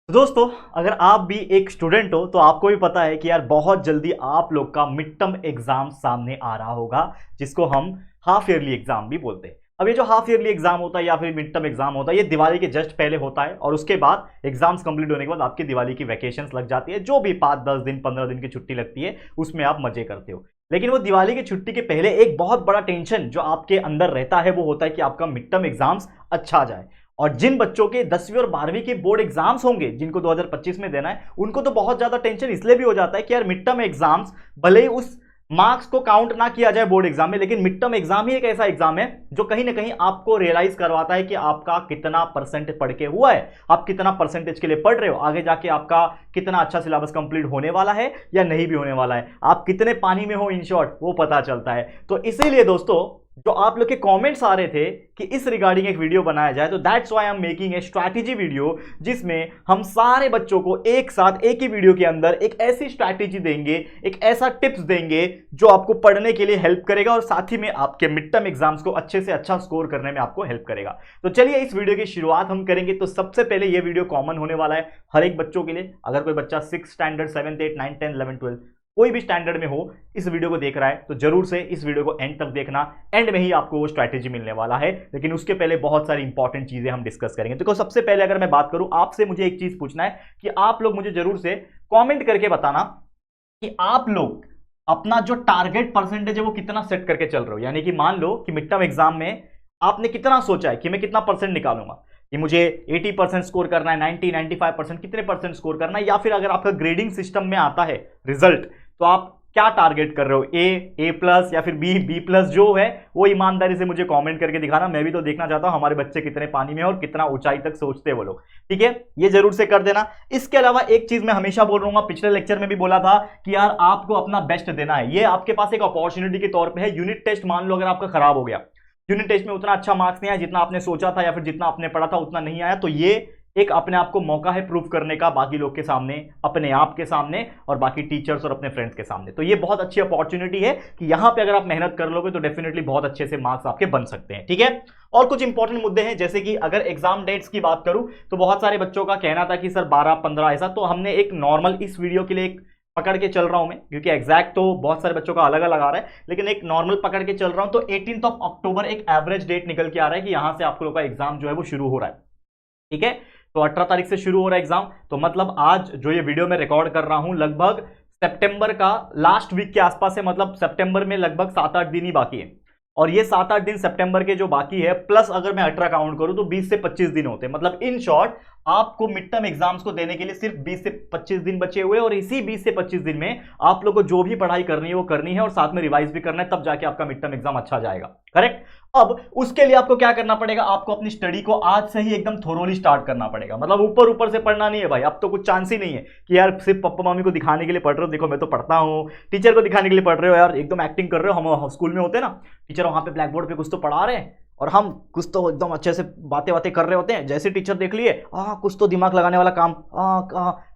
तो दोस्तों, अगर आप भी एक स्टूडेंट हो तो आपको भी पता है कि यार बहुत जल्दी आप लोग का मिड टर्म एग्जाम सामने आ रहा होगा, जिसको हम हाफ ईयरली एग्जाम भी बोलते हैं। अब ये जो हाफ ईयरली एग्जाम होता है या फिर मिड टर्म एग्जाम होता है, ये दिवाली के जस्ट पहले होता है और उसके बाद एग्जाम्स कंप्लीट होने के बाद आपकी दिवाली की वैकेशंस लग जाती है। जो भी 5-10 दिन 15 दिन की छुट्टी लगती है उसमें आप मजे करते हो। लेकिन वो दिवाली की छुट्टी के पहले एक बहुत बड़ा टेंशन जो आपके अंदर रहता है वो होता है कि आपका मिड टर्म एग्जाम्स अच्छा जाए। और जिन बच्चों के 10वीं और 12वीं के बोर्ड एग्जाम्स होंगे जिनको 2025 में देना है, उनको तो बहुत ज्यादा टेंशन इसलिए भी हो जाता है कि यार मिड टर्म एग्जाम्स भले ही उस मार्क्स को काउंट ना किया जाए बोर्ड एग्जाम में, लेकिन मिड टर्म एग्जाम ही एक ऐसा एग्जाम है जो कहीं ना कहीं आपको रियलाइज करवाता है कि आपका कितना परसेंट पढ़ के हुआ है, आप कितना परसेंटेज के लिए पढ़ रहे हो, आगे जाके आपका कितना अच्छा सिलेबस कंप्लीट होने वाला है या नहीं भी होने वाला है, आप कितने पानी में हो इन शॉर्ट वो पता चलता है। तो इसीलिए दोस्तों, जो आप लोग के कमेंट्स आ रहे थे कि इस रिगार्डिंग एक वीडियो बनाया जाए, तो that's why I am making a strategy video, जिसमें हम सारे बच्चों को एक साथ एक ही वीडियो के अंदर एक ऐसी स्ट्रैटेजी देंगे, एक ऐसा टिप्स देंगे जो आपको पढ़ने के लिए हेल्प करेगा और साथ ही में आपके मिड टर्म एग्जाम्स को अच्छे से अच्छा स्कोर करने में आपको हेल्प करेगा। तो चलिए इस वीडियो की शुरुआत हम करेंगे। तो सबसे पहले यह वीडियो कॉमन होने वाला है हर एक बच्चों के लिए। अगर कोई बच्चा 6th standard 7th 8th 9th 10th 11th 12th कोई भी स्टैंडर्ड में हो, इस वीडियो को देख रहा है तो जरूर से इस वीडियो को एंड तक देखना। एंड में ही आपको वो स्ट्रैटेजी मिलने वाला है, लेकिन उसके पहले बहुत सारी इंपॉर्टेंट चीजें हम डिस्कस करेंगे। तो सबसे पहले अगर मैं बात करूं, आपसे मुझे एक चीज पूछना है कि आप लोग मुझे जरूर से कॉमेंट करके बताना कि आप लोग अपना जो टारगेट परसेंटेज है वो कितना सेट करके चल रहे हो। यानी कि मान लो कि मिड टर्म एग्जाम में आपने कितना सोचा है कि मैं कितना परसेंट निकालूंगा, कि मुझे 80% स्कोर करना है, 90-95%, कितने परसेंट स्कोर करना है, या फिर अगर आपका ग्रेडिंग सिस्टम में आता है रिजल्ट तो आप क्या टारगेट कर रहे हो, ए प्लस या फिर बी प्लस, जो है वो ईमानदारी से मुझे कमेंट करके दिखाना। मैं भी तो देखना चाहता हूं हमारे बच्चे कितने पानी में और कितना ऊंचाई तक सोचते हैं वो लोग। ठीक है, ये जरूर से कर देना। इसके अलावा एक चीज मैं हमेशा बोल रहा हूं, पिछले लेक्चर में भी बोला था कि यार आपको अपना बेस्ट देना है। ये आपके पास एक अपॉर्चुनिटी के तौर पर है। यूनिट टेस्ट मान लो अगर आपका खराब हो गया, यूनिट टेस्ट में उतना अच्छा मार्क्स नहीं आया जितना आपने सोचा था, या फिर जितना आपने पढ़ा था उतना नहीं आया, तो ये एक अपने आप को मौका है प्रूव करने का बाकी लोग के सामने, अपने आप के सामने और बाकी टीचर्स और अपने फ्रेंड्स के सामने। तो ये बहुत अच्छी अपॉर्चुनिटी है कि यहां पे अगर आप मेहनत कर लोगे तो डेफिनेटली बहुत अच्छे से मार्क्स आपके बन सकते हैं। ठीक है, और कुछ इंपॉर्टेंट मुद्दे हैं, जैसे कि अगर एग्जाम डेट्स की बात करूं तो बहुत सारे बच्चों का कहना था कि सर 12-15 ऐसा, तो हमने एक नॉर्मल इस वीडियो के लिए एक पकड़ के चल रहा हूं मैं, क्योंकि एग्जैक्ट तो बहुत सारे बच्चों का अलग अलग आ रहा है, लेकिन एक नॉर्मल पकड़ के चल रहा हूं। तो 18 अक्टूबर एक एवरेज डेट निकल के आ रहा है कि यहां से आप लोगों का एग्जाम जो है वो शुरू हो रहा है। ठीक है, तो 18 तारीख से शुरू हो रहा है एग्जाम। तो मतलब आज जो ये वीडियो मैं रिकॉर्ड कर रहा हूं लगभग सितंबर का लास्ट वीक के आसपास है, मतलब सितंबर में लगभग 7-8 दिन ही बाकी है। और ये 7-8 दिन सितंबर के जो बाकी है, प्लस अगर मैं 18 काउंट करूं तो 20 से 25 दिन होते हैं। मतलब इन शॉर्ट आपको मिड टर्म एग्जाम्स को देने के लिए सिर्फ 20 से 25 दिन बचे हुए, और इसी 20 से 25 दिन में आप लोगों को जो भी पढ़ाई करनी है वो करनी है और साथ में रिवाइज भी करना है, तब जाके आपका मिड टर्म एग्जाम अच्छा जाएगा। करेक्ट। अब उसके लिए आपको क्या करना पड़ेगा, आपको अपनी स्टडी को आज से ही एकदम थोरोली स्टार्ट करना पड़ेगा। मतलब ऊपर ऊपर से पढ़ना नहीं है भाई, अब तो कुछ चांस ही नहीं है कि यार सिर्फ पप्पा मम्मी को दिखाने के लिए पढ़ रहे हो, देखो मैं तो पढ़ता हूँ, टीचर को दिखाने के लिए पढ़ रहे हो, यार एकदम एक्टिंग कर रहे हो। हम स्कूल में होते हैं ना, टीचर वहां पे ब्लैक बोर्ड पे कुछ तो पढ़ा रहे हैं और हम कुछ तो एकदम अच्छे से बातें बातें कर रहे होते हैं, जैसे टीचर देख लिए कुछ तो दिमाग लगाने वाला काम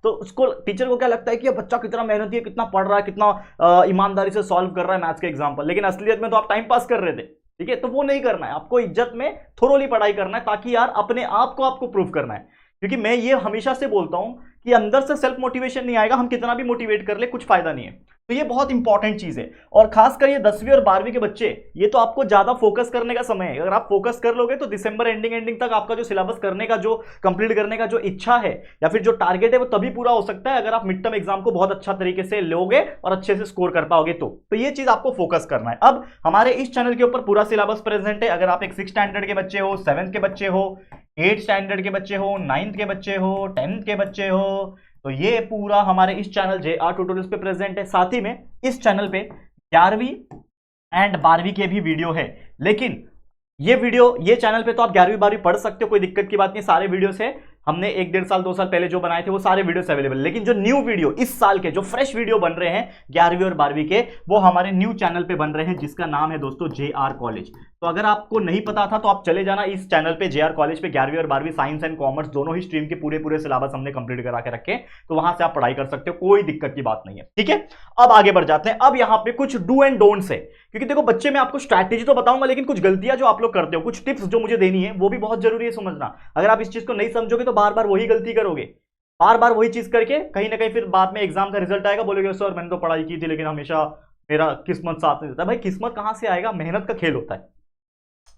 तो उसको टीचर को क्या लगता है कि ये बच्चा कितना मेहनती है, कितना पढ़ रहा है, कितना ईमानदारी से सॉल्व कर रहा है मैथ्स के एग्जाम्पल, लेकिन असलियत में तो आप टाइम पास कर रहे थे। ठीक है, तो वो नहीं करना है, आपको इज्जत में थोरोली पढ़ाई करना है, ताकि यार अपने आप को आपको प्रूव करना है। क्योंकि मैं ये हमेशा से बोलता हूं कि अंदर से सेल्फ मोटिवेशन नहीं आएगा, हम कितना भी मोटिवेट कर ले कुछ फायदा नहीं है। तो ये बहुत इंपॉर्टेंट चीज है, और खासकर ये 10वीं और 12वीं के बच्चे, ये तो आपको ज्यादा फोकस करने का समय है। अगर आप फोकस कर लोगे तो दिसंबर एंडिंग तक आपका जो सिलेबस करने का, जो कंप्लीट करने का जो इच्छा है या फिर जो टारगेट है, वो तभी पूरा हो सकता है अगर आप मिड टर्म एग्जाम को बहुत अच्छा तरीके से लोगे और अच्छे से स्कोर कर पाओगे। तो ये चीज आपको फोकस करना है। अब हमारे इस चैनल के ऊपर पूरा सिलेबस प्रेजेंट है। अगर आप एक 6th स्टैंडर्ड के बच्चे हो, 7th के बच्चे हो, 8th स्टैंडर्ड के बच्चे हो, 9th के बच्चे हो, 10th के बच्चे हो, तो ये पूरा हमारे इस चैनल JR ट्यूटोरियल्स पे प्रेजेंट है। साथ ही में इस चैनल पे 11वीं एंड 12वीं के भी वीडियो है, लेकिन ये चैनल पे तो आप 11वीं 12वीं पढ़ सकते हो, कोई दिक्कत की बात नहीं। सारे वीडियोस है, हमने 1-1.5 साल 2 साल पहले जो बनाए थे वो सारे वीडियोस अवेलेबल। लेकिन जो न्यू वीडियो इस साल के, जो फ्रेश वीडियो बन रहे हैं 11वीं और 12वीं के, वो हमारे न्यू चैनल पे बन रहे हैं, जिसका नाम है दोस्तों JR कॉलेज। तो अगर आपको नहीं पता था तो आप चले जाना इस चैनल पे, JR कॉलेज पे। 11वीं और 12वीं साइंस एंड कॉमर्स दोनों ही स्ट्रीम के पूरे सिलेबस हमने कंप्लीट करा के रखे, तो वहां से आप पढ़ाई कर सकते हो, कोई दिक्कत की बात नहीं है। ठीक है, अब आगे बढ़ जाते हैं। अब यहां पे कुछ डू एंड डोंट्स है, क्योंकि देखो बच्चे मैं आपको स्ट्रैटेजी तो बताऊंगा, लेकिन कुछ गलतियां जो आप लोग करते हो, कुछ टिप्स जो मुझे देनी है, वो भी बहुत जरूरी है समझना। अगर आप इस चीज को नहीं समझोगे तो बार बार वही गलती करोगे। बार बार वही चीज करके कहीं ना कहीं फिर बाद में एग्जाम का रिजल्ट आएगा, बोलोगे सर मैंने तो पढ़ाई की थी लेकिन हमेशा मेरा किस्मत साथ नहीं देता। भाई किस्मत कहां से आएगा, मेहनत का खेल होता है।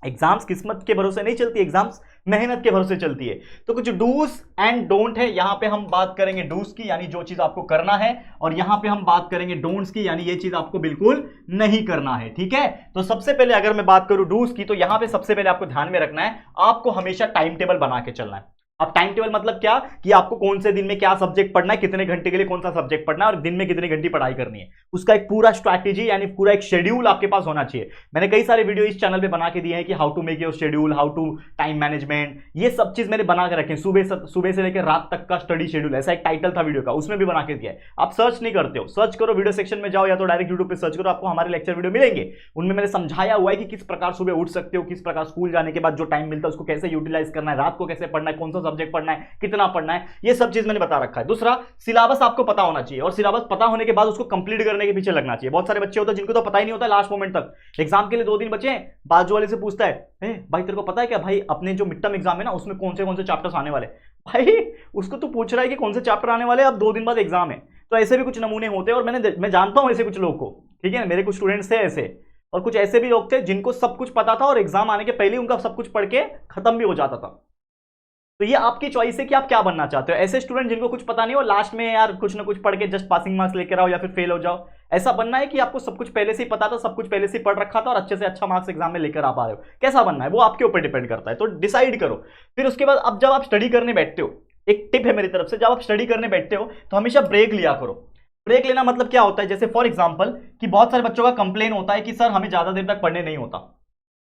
एग्जाम्स किस्मत के भरोसे नहीं चलती, एग्जाम्स मेहनत के भरोसे चलती है। तो कुछ डूज एंड डोंट है, यहां पे हम बात करेंगे डूज की यानी जो चीज आपको करना है, और यहां पे हम बात करेंगे डोंट्स की यानी ये चीज आपको बिल्कुल नहीं करना है। ठीक है, तो सबसे पहले अगर मैं बात करूं डूज की, तो यहां पे सबसे पहले आपको ध्यान में रखना है, आपको हमेशा टाइम टेबल बना के चलना है। अब टाइम टेबल मतलब क्या, कि आपको कौन से दिन में क्या सब्जेक्ट पढ़ना है, कितने घंटे के लिए कौन सा सब्जेक्ट पढ़ना है और दिन में कितनी घंटे पढ़ाई करनी है, उसका एक पूरा स्ट्रैटेजी यानी पूरा एक शेड्यूल आपके पास होना चाहिए। मैंने कई सारे वीडियो इस चैनल पे बना के दिए हैं कि how to make your schedule, how to time management, ये सब चीज मैंने बना के रखे। सुबह से लेकर रात तक का स्टडी शेड्यूल, ऐसा एक टाइटल था वीडियो का, उसमें भी बना के दिया है। आप सर्च नहीं करते हो, सर्च करो वीडियो सेक्शन में जाओ या तो डायरेक्ट यूट्यूब पे सर्च करो, आपको हमारे लेक्चर वीडियो मिलेंगे। उनमें मैंने समझाया हुआ है कि किस प्रकार सुबह उठ सकते हो, किस प्रकार स्कूल जाने के बाद जो टाइम मिलता है उसको कैसे यूटिलाइज करना है, रात को कैसे पढ़ना है, कौन सा सब्जेक्ट पढ़ना है, कितना पढ़ना है, ये सब चीज मैंने बता रखा है। दूसरा, सिलेबस आपको पता होना चाहिए और सिलेबस पता होने के बाद उसको कंप्लीट करने के पीछे लगना चाहिए। बहुत सारे बच्चे होते हैं जिनको तो पता ही नहीं होता, लास्ट मोमेंट तक एग्जाम के लिए 2 दिन बचे हैं, बाजू वाले से पूछता है भाई तेरे को पता है क्या भाई अपने जो मिड टर्म एग्जाम है ना उसमें कौन से चैप्टर्स आने वाले। भाई उसको तो पूछ रहा है कि कौन से चैप्टर आने वाले, अब 2 दिन बाद एग्जाम है। तो ऐसे भी कुछ नमूने होते हैं और मैं जानता हूं ऐसे कुछ लोग को, ठीक है, मेरे कुछ स्टूडेंट्स थे ऐसे, और कुछ ऐसे भी लोग थे जिनको सब कुछ पता था और एग्जाम आने के पहले उनका सब कुछ पढ़ के खत्म भी हो जाता था। तो ये आपकी चॉइस है कि आप क्या बनना चाहते हो। ऐसे स्टूडेंट जिनको कुछ पता नहीं हो, लास्ट में यार कुछ ना कुछ पढ़ के जस्ट पासिंग मार्क्स लेकर आओ या फिर फेल हो जाओ, ऐसा बनना है कि आपको सब कुछ पहले से ही पता था, सब कुछ पहले से ही पढ़ रखा था और अच्छे से अच्छा मार्क्स एग्जाम में लेकर आ पा रहे हो। कैसा बनना है वो आपके ऊपर डिपेंड करता है, तो डिसाइड करो। फिर उसके बाद अब जब आप स्टडी करने बैठते हो, एक टिप है मेरी तरफ से, जब आप स्टडी करने बैठते हो तो हमेशा ब्रेक लिया करो। ब्रेक लेना मतलब क्या होता है, जैसे फॉर एग्जाम्पल कि बहुत सारे बच्चों का कंप्लेन होता है कि सर हमें ज्यादा देर तक पढ़ने नहीं होता।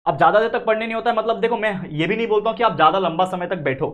अब ज्यादा देर तक पढ़ने नहीं होता है मतलब देखो, मैं ये भी नहीं बोलता हूं कि आप ज्यादा लंबा समय तक बैठो,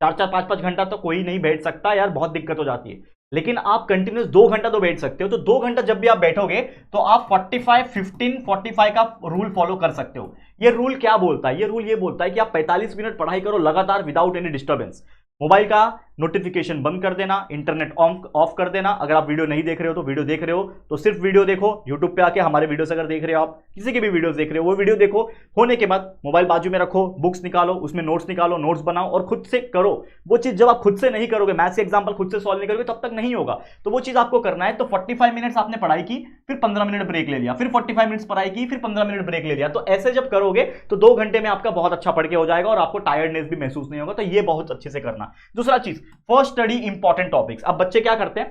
4-4 5-5 घंटा तो कोई नहीं बैठ सकता यार, बहुत दिक्कत हो जाती है। लेकिन आप कंटिन्यूस 2 घंटा तो बैठ सकते हो। तो 2 घंटा जब भी आप बैठोगे तो आप 45-15-45 का रूल फॉलो कर सकते हो। ये रूल क्या बोलता है, ये रूल ये बोलता है कि आप 45 मिनट पढ़ाई करो लगातार विदाउट एनी डिस्टर्बेंस। मोबाइल का नोटिफिकेशन बंद कर देना, इंटरनेट ऑफ कर देना। अगर आप वीडियो नहीं देख रहे हो तो वीडियो देख रहे हो तो सिर्फ वीडियो देखो। यूट्यूब पे आके हमारे वीडियोस अगर देख रहे हो, आप किसी के भी वीडियोस देख रहे हो, वो वीडियो देखो। होने के बाद मोबाइल बाजू में रखो, बुक्स निकालो, उसमें नोट्स निकालो, नोट्स बनाओ और खुद से करो। वो चीज जब आप खुद से नहीं करोगे, मैथ्स के एग्जाम्पल खुद से सॉल्व नहीं करोगे तब तक नहीं होगा। तो वो चीज आपको करना है। तो 45 मिनट्स आपने पढ़ाई की, फिर 15 मिनट ब्रेक ले लिया, फिर 45 मिनट्स पढ़ाई की, फिर 15 मिनट ब्रेक ले लिया। तो ऐसे जब करोगे तो 2 घंटे में आपका बहुत अच्छा पढ़ के हो जाएगा और आपको टायर्डनेस भी महसूस नहीं होगा। तो ये बहुत अच्छे से करना। दूसरा चीज, फर्स्ट स्टडी इंपॉर्टेंट टॉपिक्स। अब बच्चे क्या करते हैं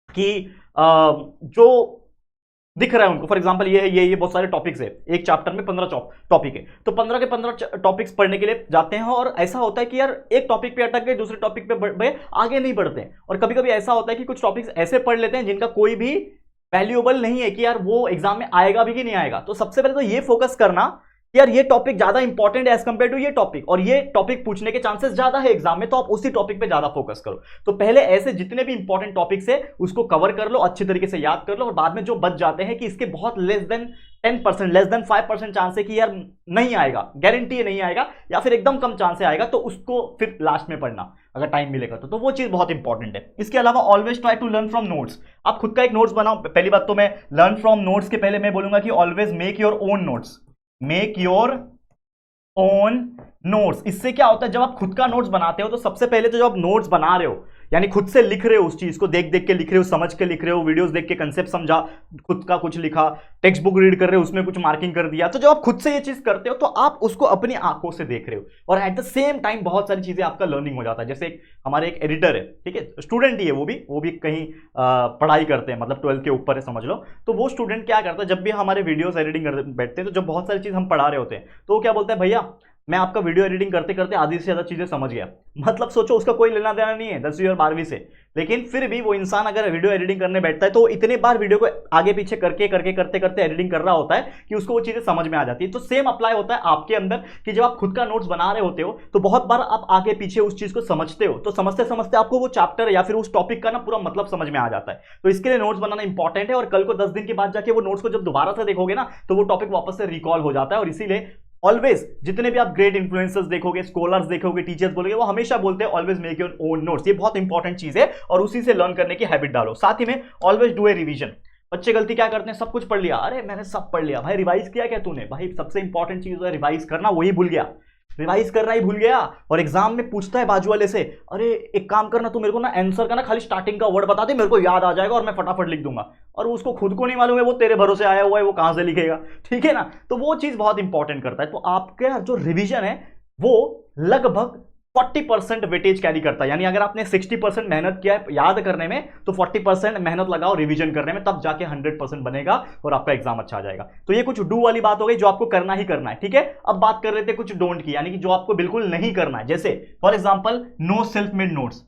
कि जो दिख रहा है उनको, फॉर एग्जांपल ये बहुत सारे टॉपिक्स है, एक चैप्टर में 15 टॉपिक है, तो 15 के 15 टॉपिक्स पढ़ने के लिए जाते हैं। और ऐसा होता है कि यार एक टॉपिक पे अटक गए, दूसरे टॉपिक पे बढ़े, आगे नहीं बढ़ते हैं। और कभी कभी ऐसा होता है कि कुछ टॉपिक्स ऐसे पढ़ लेते हैं जिनका कोई भी वैल्यूएबल नहीं है कि यार वो एग्जाम में आएगा भी कि नहीं आएगा। तो सबसे पहले तो ये फोकस करना यार ये टॉपिक ज्यादा इंपॉर्टेंट है एज कंपेयर टू ये टॉपिक, और ये टॉपिक पूछने के चांसेस ज्यादा है एग्जाम में, तो आप उसी टॉपिक पे ज्यादा फोकस करो। तो पहले ऐसे जितने भी इंपॉर्टेंट टॉपिक्स है उसको कवर कर लो, अच्छे तरीके से याद कर लो, और बाद में जो बच जाते हैं कि इसके बहुत less than 10%, less than 5% chance है कि यार नहीं आएगा, गारंटी है नहीं आएगा, या फिर एकदम कम चांस है आएगा, तो उसको फिर लास्ट में पढ़ना अगर टाइम मिलेगा तो वो चीज बहुत इंपॉर्टेंट है। इसके अलावा always try to learn from notes. आप खुद का एक नोट्स बनाओ। पहली बात तो मैं लर्न फ्रॉम नोट्स के पहले मैं बोलूंगा कि always make your own notes, make your own notes. इससे क्या होता है, जब आप खुद का नोट्स बनाते हो तो सबसे पहले तो जब आप नोट्स बना रहे हो यानी खुद से लिख रहे हो, उस चीज को देख देख के लिख रहे हो, समझ के लिख रहे हो, वीडियोस देख के कंसेप्ट समझा, खुद का कुछ लिखा, टेक्स्ट बुक रीड कर रहे हो उसमें कुछ मार्किंग कर दिया। तो जब आप खुद से ये चीज करते हो तो आप उसको अपनी आंखों से देख रहे हो और एट द सेम टाइम बहुत सारी चीजें आपका लर्निंग हो जाता है। जैसे हमारे एक एडिटर है, ठीक है, स्टूडेंट ही है, वो भी कहीं पढ़ाई करते हैं, मतलब 12th के ऊपर है समझ लो। तो वो स्टूडेंट क्या करता है, जब भी हमारे वीडियोस एडिटिंग करते बैठते हैं तो जब बहुत सारी चीज हम पढ़ा रहे होते हैं तो वो क्या बोलता है, भैया मैं आपका वीडियो एडिटिंग करते करते आधी से ज्यादा चीजें समझ गया। मतलब सोचो उसका कोई लेना देना नहीं है 10वीं और 12वीं से, लेकिन फिर भी वो इंसान अगर वीडियो एडिटिंग करने बैठता है तो इतने बार वीडियो को आगे पीछे करके करते करते एडिटिंग कर रहा होता है कि उसको वो चीजें समझ में आ जाती है। तो सेम अप्लाई होता है आपके अंदर कि जब आप खुद का नोट्स बना रहे होते हो तो बहुत बार आप आगे पीछे उस चीज को समझते हो, तो समझते समझते आपको वो चैप्टर या फिर उस टॉपिक का ना पूरा मतलब समझ में आ जाता है। तो इसके लिए नोट्स बनाना इंपॉर्टेंट है, और कल को 10 दिन के बाद जाके वो नोट्स को जब दोबारा से देखोगे ना तो वो टॉपिक वापस से रिकॉल हो जाता है। और इसीलिए ऑलवेज जितने भी आप ग्रेट इन्फ्लुएंसर्स देखोगे, स्कॉलर्स देखोगे, टीचर्स बोलोगे, वो हमेशा बोलते हैं always make your own notes. ये बहुत इंपॉर्टेंट चीज है और उसी से लर्न करने की हैबिट डालो। साथ ही में ऑलवेज डू ए रिवीजन। बच्चे गलती क्या करते हैं, सब कुछ पढ़ लिया, अरे मैंने सब पढ़ लिया, भाई रिवाइज किया क्या तूने? भाई सबसे इंपॉर्टेंट चीज है रिवाइज करना, वही भूल गया। रिवाइज करना ही भूल गया और एग्जाम में पूछता है बाजू वाले से, अरे एक काम करना तू मेरे को ना आंसर का ना खाली स्टार्टिंग का वर्ड बता दे, मेरे को याद आ जाएगा और मैं फटाफट लिख दूंगा। और उसको खुद को नहीं मालूम है, वो तेरे भरोसे आया हुआ है, वो कहां से लिखेगा, ठीक है ना। तो वो चीज बहुत इंपॉर्टेंट करता है। तो आपका जो रिविजन है वो लगभग 40% वेटेज कैरी करता है। यानी अगर आपने 60% मेहनत किया है याद करने में, तो 40% मेहनत लगाओ रिवीजन करने में, तब जाके 100% बनेगा और आपका एग्जाम अच्छा जाएगा। तो ये कुछ डू वाली बात हो गई जो आपको करना ही करना है, ठीक है। अब बात कर रहे थे कुछ डोंट की, यानी कि जो आपको बिल्कुल नहीं करना है। जैसे for example no self made notes,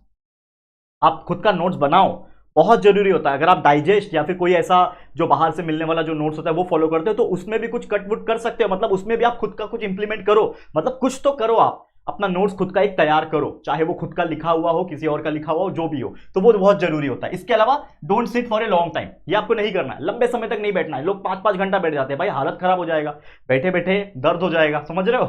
आप खुद का नोट्स बनाओ, बहुत जरूरी होता है। अगर आप डाइजेस्ट या फिर कोई ऐसा जो बाहर से मिलने वाला जो नोट्स होता है वो फॉलो करते हो, तो उसमें भी कुछ कटवुट कर सकते हो, मतलब उसमें भी आप खुद का कुछ इंप्लीमेंट करो, मतलब कुछ तो करो। आप अपना नोट्स खुद का एक तैयार करो, चाहे वो खुद का लिखा हुआ हो, किसी और का लिखा हुआ हो, जो भी हो, तो वो बहुत जरूरी होता है। इसके अलावा don't sit for a long time, ये आपको नहीं करना है, लंबे समय तक नहीं बैठना है। लोग 5-5 घंटा बैठ जाते हैं, भाई हालत खराब हो जाएगा, बैठे बैठे दर्द हो जाएगा, समझ रहे हो,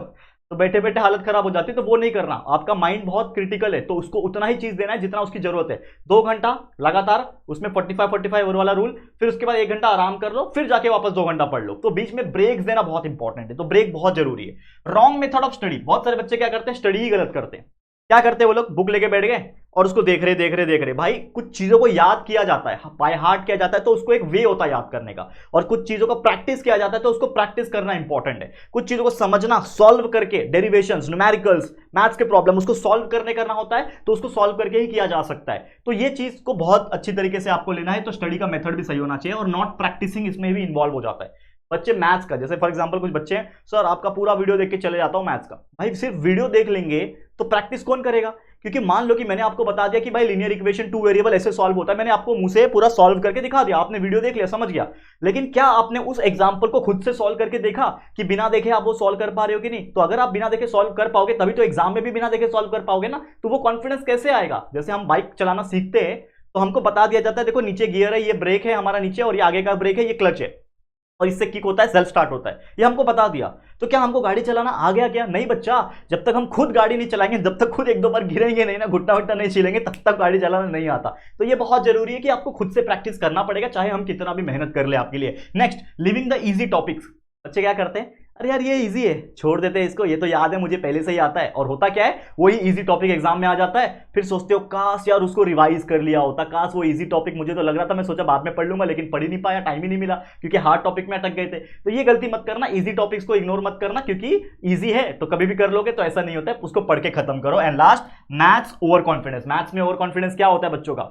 तो बैठे बैठे हालत खराब हो जाती है। तो वो नहीं करना, आपका माइंड बहुत क्रिटिकल है, तो उसको उतना ही चीज देना है जितना उसकी जरूरत है। 2 घंटा लगातार उसमें 45-45 वाला रूल, फिर उसके बाद 1 घंटा आराम कर लो, फिर जाके वापस 2 घंटा पढ़ लो। तो बीच में ब्रेक्स देना बहुत इंपॉर्टेंट है, तो ब्रेक बहुत जरूरी है। रॉन्ग मेथड ऑफ स्टडी, बहुत सारे बच्चे क्या करते हैं, स्टडी ही गलत करते हैं। क्या करते हैं वो लोग, बुक लेके बैठ गए और उसको देख रहे। भाई कुछ चीजों को याद किया जाता है, बाय हार्ट किया जाता है, तो उसको एक वे होता है याद करने का। और कुछ चीजों को प्रैक्टिस किया जाता है, तो उसको प्रैक्टिस करना इंपॉर्टेंट है। कुछ चीजों को समझना, सॉल्व करके, डेरिवेशंस, न्यूमेरिकल्स, मैथ्स के प्रॉब्लम उसको सॉल्व करना होता है, तो उसको सॉल्व करके ही किया जा सकता है। तो ये चीज को बहुत अच्छी तरीके से आपको लेना है। तो स्टडी का मेथड भी सही होना चाहिए, और नॉट प्रैक्टिसिंग इसमें भी इन्वॉल्व हो जाता है। बच्चे मैथ्स का, जैसे फॉर एग्जांपल कुछ बच्चे हैं, सर आपका पूरा वीडियो देख के चले जाता हूं मैथ्स का। भाई सिर्फ वीडियो देख लेंगे तो प्रैक्टिस कौन करेगा? क्योंकि मान लो कि मैंने आपको बता दिया कि भाई लीनियर इक्वेशन 2 वेरिएबल ऐसे सॉल्व होता है, मैंने आपको मुंह से पूरा सॉल्व करके दिखा दिया, आपने वीडियो देख लिया, समझ गया। लेकिन क्या आपने उस एग्जांपल को खुद से सॉल्व करके देखा कि बिना देखे आप वो सॉल्व कर पा रहे हो कि नहीं? तो अगर आप बिना देखे सॉल्व कर पाओगे तभी तो एग्जाम में भी बिना देखे सॉल्व कर पाओगे ना। तो वो कॉन्फिडेंस कैसे आएगा? जैसे हम बाइक चलाना सीखते हैं तो हमको बता दिया जाता है, देखो नीचे गियर है, ये ब्रेक है हमारा नीचे, और ये आगे का ब्रेक है, ये क्लच है, और इससे किक होता है, सेल्फ स्टार्ट होता है, ये हमको बता दिया। तो क्या हमको गाड़ी चलाना आ गया क्या? नहीं बच्चा, जब तक हम खुद गाड़ी नहीं चलाएंगे, जब तक खुद 1-2 बार गिरेंगे नहीं ना, घुटना वुटना नहीं छिलेंगे, तब तक गाड़ी चलाना नहीं आता। तो ये बहुत जरूरी है कि आपको खुद से प्रैक्टिस करना पड़ेगा, चाहे हम कितना भी मेहनत कर ले आपके लिए। Next, living the easy topics. बच्चे क्या करते हैं, अरे यार ये इजी है, छोड़ देते हैं इसको, ये तो याद है मुझे पहले से ही आता है। और होता क्या है, वही इजी टॉपिक एग्जाम में आ जाता है, फिर सोचते हो काश यार उसको रिवाइज कर लिया होता, काश वो इजी टॉपिक मुझे तो लग रहा था, मैं सोचा बाद में पढ़ लूंगा, लेकिन पढ़ ही नहीं पाया, टाइम ही नहीं मिला, क्योंकि हार्ड टॉपिक में अटक गए थे। तो ये गलती मत करना, इजी टॉपिक्स को इग्नोर मत करना, क्योंकि इजी है तो कभी भी कर लोगे, तो ऐसा नहीं होता है, उसको पढ़ के खत्म करो। And last, maths over confidence. Maths में ओवर कॉन्फिडेंस क्या होता है बच्चों का,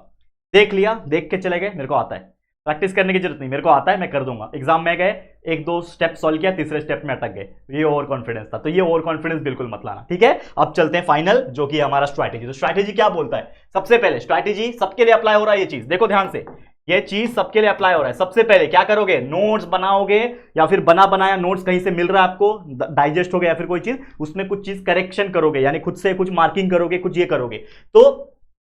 देख लिया, देख के चले गए, मेरे को आता है, प्रैक्टिस करने की जरूरत नहीं, मेरे को आता है मैं कर दूंगा। एग्जाम में गए, 1-2 स्टेप सॉल्व किया, तीसरे स्टेप में अटक गए, ये ओवर कॉन्फिडेंस था। तो ये ओवर कॉन्फिडेंस बिल्कुल मत लाना, ठीक है। अब चलते हैं फाइनल, जो कि हमारा स्ट्रैटेजी। तो स्ट्रैटेजी क्या बोलता है? सबसे पहले स्ट्रैटेजी सबके लिए अप्लाई हो रहा है, ये चीज देखो ध्यान से, ये चीज सबके लिए अप्लाई हो रहा है। सबसे पहले क्या करोगे, नोट्स बनाओगे, या फिर बना बनाया नोट्स कहीं से मिल रहा है आपको, डाइजेस्ट हो गया या फिर कोई चीज, उसमें कुछ चीज करेक्शन करोगे, यानी खुद से कुछ मार्किंग करोगे, कुछ ये करोगे। तो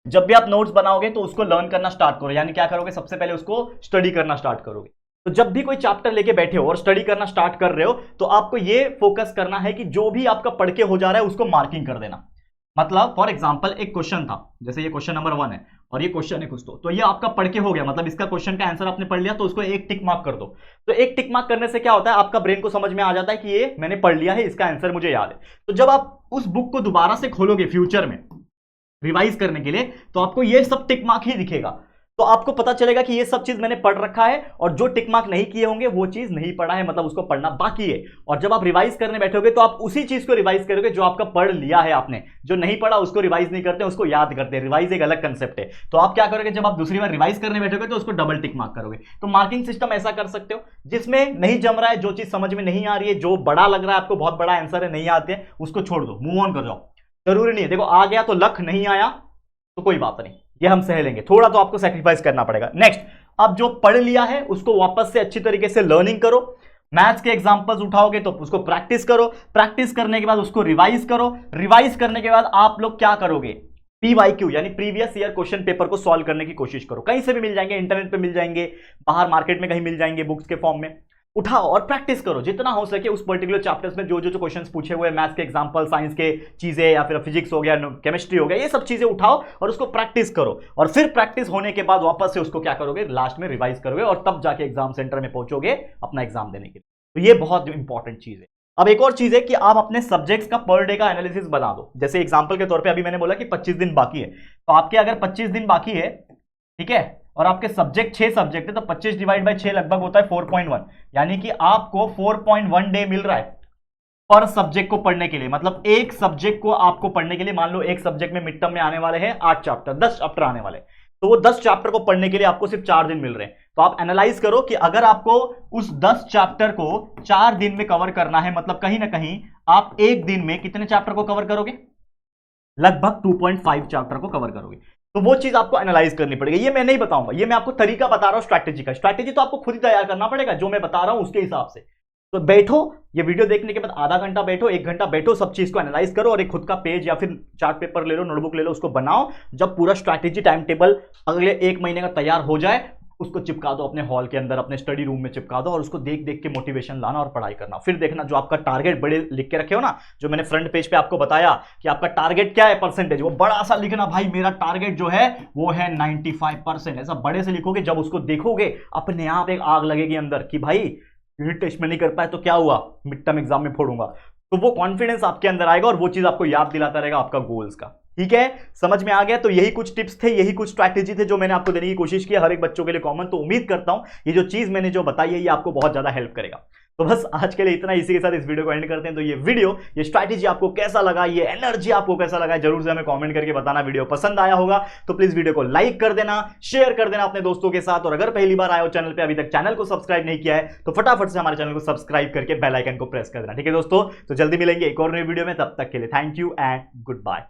जब भी आप नोट्स बनाओगे तो उसको लर्न करना स्टार्ट करो, यानी क्या करोगे, सबसे पहले उसको स्टडी करना स्टार्ट करोगे। तो जब भी कोई चैप्टर लेके बैठे हो और स्टडी करना स्टार्ट कर रहे हो, तो आपको ये फोकस करना है कि जो भी आपका पढ़ के हो जा रहा है उसको मार्किंग कर देना। मतलब फॉर एग्जांपल एक क्वेश्चन था, जैसे ये क्वेश्चन नंबर 1 है और ये क्वेश्चन है कुछ, तो ये आपका पढ़ के हो गया, मतलब इसका क्वेश्चन का आंसर आपने पढ़ लिया, तो उसको एक टिक मार्क कर दो। तो एक टिक मार्क करने से क्या होता है, आपका ब्रेन को समझ में आ जाता है कि ये मैंने पढ़ लिया है, इसका आंसर मुझे याद है। तो जब आप उस बुक को दोबारा से खोलोगे फ्यूचर में रिवाइज करने के लिए, तो आपको ये सब टिक मार्क ही दिखेगा। तो आपको पता चलेगा कि ये सब चीज मैंने पढ़ रखा है, और जो टिक मार्क नहीं किए होंगे वो चीज नहीं पढ़ा है, मतलब उसको पढ़ना बाकी है। और जब आप रिवाइज करने बैठोगे तो आप उसी चीज को रिवाइज करोगे जो आपका पढ़ लिया है आपने। जो नहीं पढ़ा उसको रिवाइज नहीं करते, उसको याद करते हैं। रिवाइज एक अलग कंसेप्ट है। तो आप क्या करोगे, जब आप दूसरी बार रिवाइज करने बैठोगे तो उसको डबल टिक मार्क करोगे। तो मार्किंग सिस्टम ऐसा कर सकते हो, जिसमें नहीं जम रहा है, जो चीज समझ में नहीं आ रही है, जो बड़ा लग रहा है आपको, बहुत बड़ा आंसर है, नहीं आते हैं, उसको छोड़ दो, मूव ऑन कर जाओ। जरूरी नहीं है, देखो आ गया तो लक, नहीं आया तो कोई बात नहीं, ये हम सह लेंगे, थोड़ा तो आपको सैक्रिफाइस करना पड़ेगा। नेक्स्ट, अब जो पढ़ लिया है उसको वापस से अच्छी तरीके से लर्निंग करो। मैथ्स के एग्जांपल्स उठाओगे तो उसको प्रैक्टिस करो, प्रैक्टिस करने के बाद उसको रिवाइज करो, रिवाइज करने के बाद आप लोग क्या करोगे, PYQ यानी प्रीवियस ईयर क्वेश्चन पेपर को सॉल्व करने की कोशिश करो। कहीं से भी मिल जाएंगे, इंटरनेट पे मिल जाएंगे, बाहर मार्केट में कहीं मिल जाएंगे, बुक्स के फॉर्म में उठाओ और प्रैक्टिस करो जितना हो सके उस पर्टिकुलर चैप्टर्स में जो क्वेश्चंस पूछे हुए, मैथ्स के एग्जांपल, साइंस के चीजें, या फिर फिजिक्स हो गया, केमिस्ट्री हो गया, ये सब चीजें उठाओ और उसको प्रैक्टिस करो। और फिर प्रैक्टिस होने के बाद वापस से उसको क्या करोगे, लास्ट में रिवाइज करोगे, और तब जाके एग्जाम सेंटर में पहुंचोगे अपना एग्जाम देने के लिए। तो ये बहुत इंपॉर्टेंट चीज है। अब एक और चीज है कि आप अपने सब्जेक्ट्स का पर डे का एनालिसिस बना दो। जैसे एग्जांपल के तौर पे अभी मैंने बोला कि 25 दिन बाकी है, तो आपके अगर 25 दिन बाकी है, ठीक है, और आपके सब्जेक्ट 6 सब्जेक्ट है, तो 25 डिवाइड बाय 6 लगभग होता है 4.1, यानी कि आपको 4.1 डे मिल रहा है पर सब्जेक्ट को पढ़ने के लिए। मतलब एक सब्जेक्ट को आपको पढ़ने के लिए, मान लो एक सब्जेक्ट में मिड टर्म में आने वाले हैं 8 चैप्टर, 10 चैप्टर आने वाले, तो वो 10 चैप्टर को पढ़ने के लिए आपको सिर्फ 4 दिन मिल रहे हैं। तो आप एनालाइज करो कि अगर आपको उस 10 चैप्टर को 4 दिन में कवर करना है, मतलब कहीं ना कहीं आप एक दिन में कितने चैप्टर को कवर करोगे? लगभग 2.5 चैप्टर को कवर करोगे। तो वो चीज आपको एनालाइज करनी पड़ेगी। ये मैं नहीं बताऊंगा, ये मैं आपको तरीका बता रहा हूं स्ट्रैटेजी का। स्ट्रैटेजी तो आपको खुद ही तैयार करना पड़ेगा, जो मैं बता रहा हूं उसके हिसाब से। तो बैठो, ये वीडियो देखने के बाद आधा घंटा बैठो, 1 घंटा बैठो, सब चीज को एनालाइज करो, और एक खुद का पेज या फिर चार्ट पेपर ले लो, नोटबुक ले लो, उसको बनाओ। जब पूरा स्ट्रैटेजी टाइम टेबल अगले 1 महीने का तैयार हो जाए, उसको चिपका दो अपने हॉल के अंदर, अपने स्टडी रूम में चिपका दो, और उसको देख देख के मोटिवेशन लाना और पढ़ाई करना। फिर देखना जो आपका टारगेट बड़े लिख के रखे हो ना, जो मैंने फ्रंट पेज पे आपको बताया कि आपका टारगेट क्या है परसेंटेज, वो बड़ा सा लिखना, भाई मेरा टारगेट जो है वो है 95%। ऐसा बड़े से लिखोगे, जब उसको देखोगे अपने आप एक आग लगेगी अंदर कि भाई यूनिट टेस्ट में नहीं कर पाए तो क्या हुआ, मिड टर्म एग्जाम में फोड़ूंगा। तो वो कॉन्फिडेंस आपके अंदर आएगा और वो चीज आपको याद दिलाता रहेगा आपका गोल्स का। ठीक है, समझ में आ गया? तो यही कुछ टिप्स थे, यही कुछ स्ट्रैटेजी थे जो मैंने आपको देने की कोशिश की, हर एक बच्चों के लिए कॉमन। तो उम्मीद करता हूं ये जो चीज मैंने जो बताई है ये आपको बहुत ज्यादा हेल्प करेगा। तो बस आज के लिए इतना, इसी के साथ इस वीडियो को एंड करते हैं। तो ये वीडियो, ये स्ट्रैटेजी आपको कैसा लगा, ये एनर्जी आपको कैसा लगा, जरूर से हमें कमेंट करके बताना। वीडियो पसंद आया होगा तो प्लीज वीडियो को लाइक कर देना, शेयर कर देना अपने दोस्तों के साथ, और अगर पहली बार आए हो चैनल पे, अभी तक चैनल को सब्सक्राइब नहीं किया है, तो फटाफट से हमारे चैनल को सब्सक्राइब करके बेल आइकन को प्रेस कर देना। ठीक है दोस्तों, तो जल्दी मिलेंगे एक और नई वीडियो में, तब तक के लिए thank you and good bye.